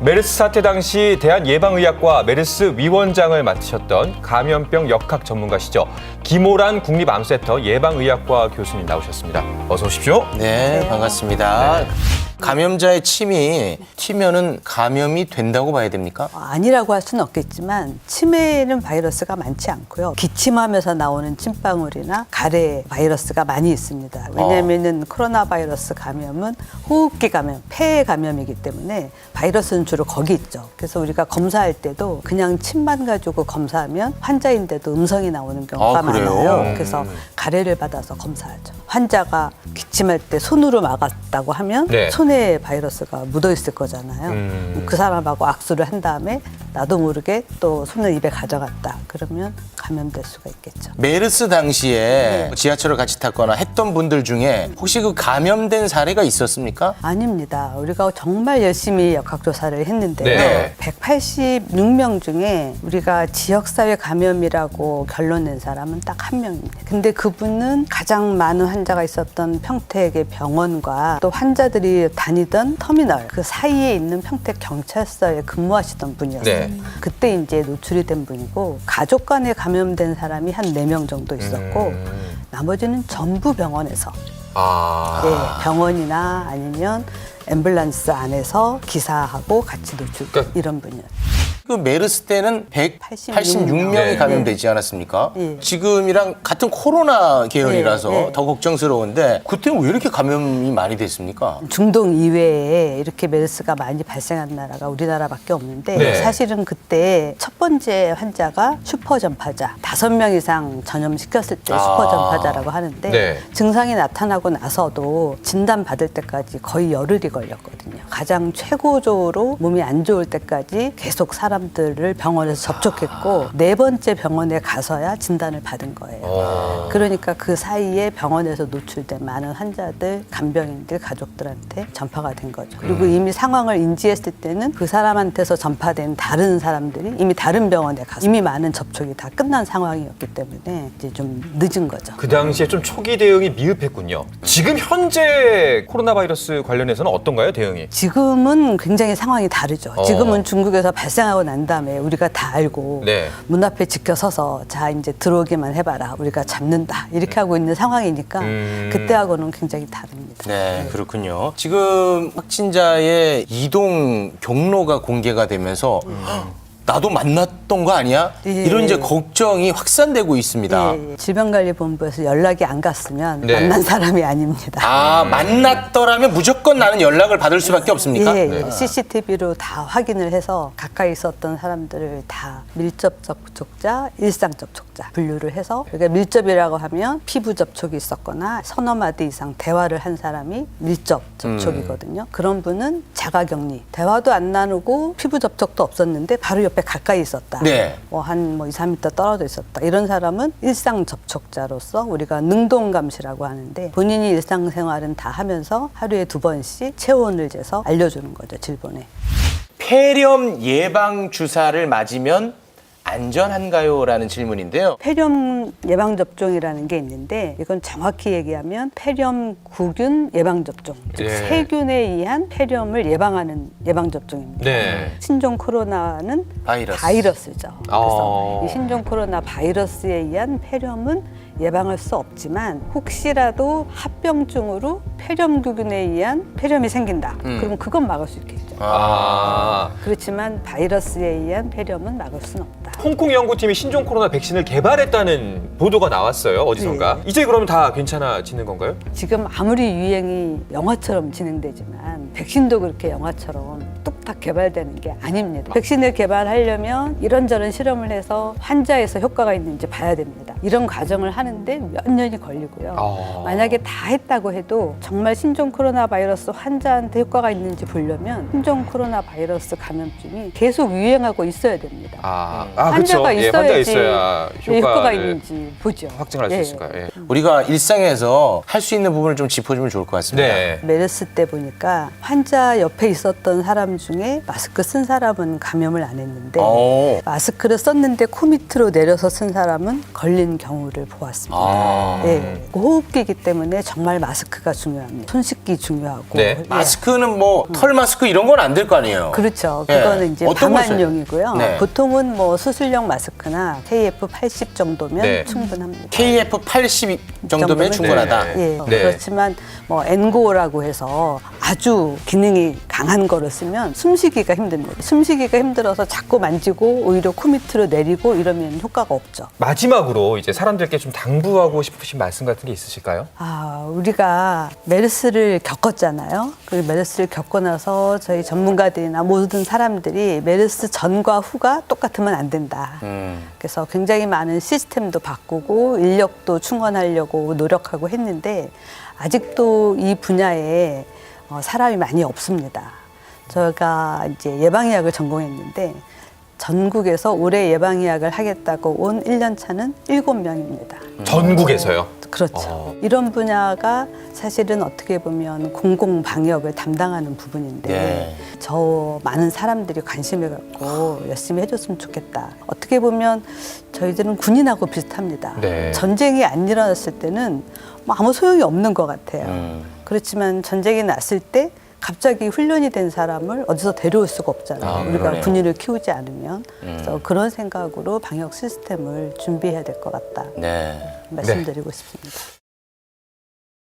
메르스 사태 당시 대한예방의학과 메르스 위원장을 맡으셨던 감염병 역학 전문가시죠. 김호란 국립암센터 예방의학과 교수님 나오셨습니다. 어서 오십시오. 네, 반갑습니다. 감염자의 침이 튀면은 감염이 된다고 봐야 됩니까? 아니라고 할 수는 없겠지만 치매에는 바이러스가 많지 않고요. 기침하면서 나오는 침방울이나 가래 바이러스가 많이 있습니다. 왜냐하면 코로나 바이러스 감염은 호흡기 감염, 폐 감염이기 때문에 바이러스는 주로 거기 있죠. 그래서 우리가 검사할 때도 그냥 침만 가지고 검사하면 환자인데도 음성이 나오는 경우가 그래요? 많아요. 그래서 가래를 받아서 검사하죠. 환자가 기침할 때 손으로 막았다고 하면 네. 손에 바이러스가 묻어 있을 거잖아요. 그 사람하고 악수를 한 다음에 나도 모르게 또 손을 입에 가져갔다. 그러면 감염될 수가 있겠죠. 메르스 당시에 지하철을 같이 탔거나 했던 분들 중에 혹시 그 감염된 사례가 있었습니까? 아닙니다. 우리가 정말 열심히 역학조사를 했는데요. 네. 186명 중에 우리가 지역사회 감염이라고 결론 낸 사람은 딱 한 명입니다. 근데 그분은 가장 많은 환자가 있었던 평택의 병원과 또 환자들이 다니던 터미널 그 사이에 있는 평택 경찰서에 근무하시던 분이었어요. 네. 그때 이제 노출이 된 분이고 가족 간에 감염된 사람이 한 4명 정도 있었고 나머지는 전부 병원에서 네, 병원이나 아니면 앰뷸런스 안에서 기사하고 같이 노출 이런 분이었어요. 그 메르스 때는 186명이 네. 감염되지 않았습니까? 네. 지금이랑 같은 코로나 계열이라서 네, 네. 더 걱정스러운데 그때는 왜 이렇게 감염이 많이 됐습니까? 중동 이외에 이렇게 메르스가 많이 발생한 나라가 우리나라밖에 없는데 네. 사실은 그때 첫 번째 환자가 슈퍼 전파자 5명 이상 전염시켰을 때 슈퍼 전파자라고 하는데 네. 증상이 나타나고 나서도 진단받을 때까지 거의 열흘이 걸렸거든요. 가장 최고조로 몸이 안 좋을 때까지 계속 사람들을 병원에서 접촉했고 4번째 병원에 가서야 진단을 받은 거예요. 그러니까 그 사이에 병원에서 노출된 많은 환자들, 간병인들, 가족들한테 전파가 된 거죠. 그리고 이미 상황을 인지했을 때는 그 사람한테서 전파된 다른 사람들이 이미 다른 병원에 가서 이미 많은 접촉이 다 끝난 상황이었기 때문에 이제 좀 늦은 거죠. 그 당시에 좀 초기 대응이 미흡했군요. 지금 현재 코로나 바이러스 관련해서는 어떤가요, 대응이? 지금은 굉장히 상황이 다르죠. 지금은 중국에서 발생하고 난 다음에 우리가 다 알고 네. 문 앞에 지켜서서 자 이제 들어오기만 해봐라. 우리가 잡는다. 이렇게 하고 있는 상황이니까 그때하고는 굉장히 다릅니다. 네, 그렇군요. 지금 확진자의 이동 경로가 공개가 되면서 나도 만났던 거 아니야? 예. 이런 이제 걱정이 확산되고 있습니다. 예, 질병관리본부에서 연락이 안 갔으면 네. 만난 사람이 아닙니다. 아, 만났더라면 무조건 나는 연락을 받을 수밖에 없습니까? 예, 예. CCTV로 다 확인을 해서 가까이 있었던 사람들을 다 밀접 접촉자, 일상 접촉자 분류를 해서 그러니까 밀접이라고 하면 피부 접촉이 있었거나 서너 마디 이상 대화를 한 사람이 밀접 접촉이거든요. 그런 분은 자가격리, 대화도 안 나누고 피부 접촉도 없었는데 바로 옆에 가까이 있었다. 네. 한 2, 3m 떨어져 있었다. 이런 사람은 일상 접촉자로서 우리가 능동감시라고 하는데 본인이 일상생활은 다 하면서 하루에 2번씩 체온을 재서 알려주는 거죠, 질본에. 폐렴 예방 주사를 맞으면 안전한가요? 라는 질문인데요. 폐렴 예방접종이라는 게 있는데 이건 정확히 얘기하면 폐렴구균 예방접종, 즉 네. 세균에 의한 폐렴을 예방하는 예방접종입니다. 네. 신종 코로나는 바이러스. 바이러스죠. 그래서 아. 이 신종 코로나 바이러스에 의한 폐렴은 예방할 수 없지만 혹시라도 합병증으로 폐렴구균에 의한 폐렴이 생긴다. 그럼 그건 막을 수 있겠죠. 그렇지만 바이러스에 의한 폐렴은 막을 수는 없다. 홍콩 연구팀이 신종 코로나 백신을 개발했다는 보도가 나왔어요, 어디선가. 네. 이제 그러면 다 괜찮아지는 건가요? 지금 아무리 유행이 영화처럼 진행되지만 백신도 그렇게 영화처럼 뚝딱 개발되는 게 아닙니다. 백신을 개발하려면 이런저런 실험을 해서 환자에서 효과가 있는지 봐야 됩니다. 이런 과정을 하는데 몇 년이 걸리고요. 만약에 다 했다고 해도 정말 신종 코로나 바이러스 환자한테 효과가 있는지 보려면 신종 코로나 바이러스 감염증이 계속 유행하고 있어야 됩니다. 환자가 그렇죠. 있어야지 환자가 있어야 효과가 있는지 보죠. 확증할 수 있을까요? 예. 우리가 일상에서 할 수 있는 부분을 좀 짚어주면 좋을 것 같습니다. 네. 메르스 때 보니까 환자 옆에 있었던 사람 중에 마스크 쓴 사람은 감염을 안 했는데 마스크를 썼는데 코 밑으로 내려서 쓴 사람은 걸린 많은 경우를 보았습니다. 아. 예, 호흡기이기 때문에 정말 마스크가 중요합니다. 손 씻기 중요하고. 네. 예. 마스크는 뭐 털 마스크 이런 건 안 될 거 아니에요? 그렇죠. 예. 그거는 이제 어떤 걸 써요? 방한용이고요. 네. 보통은 뭐 수술용 마스크나 KF80 정도면 네. 충분합니다. KF80 정도면 충분하다. 네. 예. 네. 그렇지만 뭐 N95라고 해서 아주 기능이 강한 거를 쓰면 숨쉬기가 힘듭니다. 숨쉬기가 힘들어서 자꾸 만지고 오히려 코 밑으로 내리고 이러면 효과가 없죠. 마지막으로 이제 사람들께 좀 당부하고 싶으신 말씀 같은 게 있으실까요? 우리가 메르스를 겪었잖아요. 그 메르스를 겪고 나서 저희 전문가들이나 모든 사람들이 메르스 전과 후가 똑같으면 안 된다. 그래서 굉장히 많은 시스템도 바꾸고 인력도 충원하려고 노력하고 했는데 아직도 이 분야에 사람이 많이 없습니다. 저희가 이제 예방의학을 전공했는데 전국에서 올해 예방의학을 하겠다고 온 1년 차는 7명입니다. 전국에서요? 그렇죠. 이런 분야가 사실은 어떻게 보면 공공방역을 담당하는 부분인데 네. 저 많은 사람들이 관심을 갖고 열심히 해줬으면 좋겠다. 어떻게 보면 저희들은 군인하고 비슷합니다. 네. 전쟁이 안 일어났을 때는 뭐 아무 소용이 없는 것 같아요. 그렇지만 전쟁이 났을 때 갑자기 훈련이 된 사람을 어디서 데려올 수가 없잖아요. 우리가 그러네요. 군인을 키우지 않으면. 그래서 그런 생각으로 방역 시스템을 준비해야 될 것 같다. 네. 말씀드리고 싶습니다.